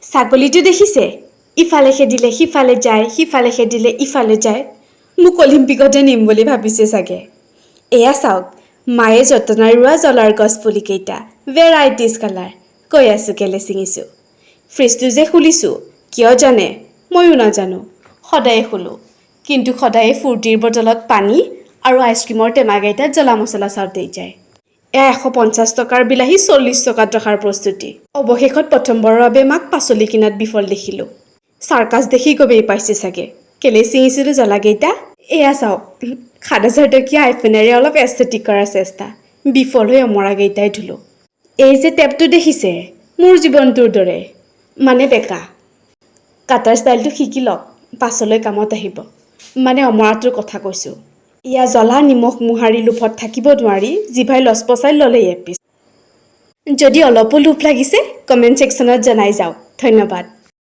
ছাগলীটো দেখিছে ইফালে খেদিলে সিফালে যায় সিফালে খেদিলে ইফালে যায় মোক অলিম্পিকতে নিম বুলি ভাবিছে চাগে এয়া চাওক মায়ে যতনাই ৰোৱা জ্বলাৰ গছ পুলিকেইটা ভেৰাইটিজ কালাৰ কৈ আছোঁ কেলে ছিঙিছোঁ ফ্ৰিজটো যে খুলিছোঁ কিয় জানে ময়ো নাজানো সদায়ে খোলোঁ কিন্তু সদায়ে ফূৰ্তিৰ বটলত পানী আৰু আইচক্ৰীমৰ টেমাকেইটাত জ্বলা মছলা চাওঁতেই যায় এয়া 150 টকাৰ বিলাহী 40 টকাত ৰখাৰ প্ৰস্তুতি অৱশেষত প্ৰথমবাৰৰ বাবে মাক পাচলি কিনাত বিফল দেখিলোঁ চাৰ্কাছ দেখি গমেই পাইছে চাগে কেলে ছিঙিছিলোঁ জ্বলাকেইটা এয়া চাওক 7000 টকীয়া আইফোনেৰে অলপ এস্থেটিক কৰাৰ চেষ্টা বিফল হৈ অমৰাকেইটাই ধুলোঁ এই যে টেপটো দেখিছে মোৰ জীৱনটোৰ দৰে মানে বেকা কাটাৰ ষ্টাইলটো শিকি লওক পাছলৈ কামত আহিব মানে অমৰাটোৰ কথা কৈছোঁ ইয়া জ্বলা নিমখ মোহাৰি লোভত থাকিব নোৱাৰি জিভাই লচপচাই ল'লে এপিচ যদি অলপো লোভ লাগিছে কমেণ্ট ছেকশ্যনত জনাই যাওক ধন্যবাদ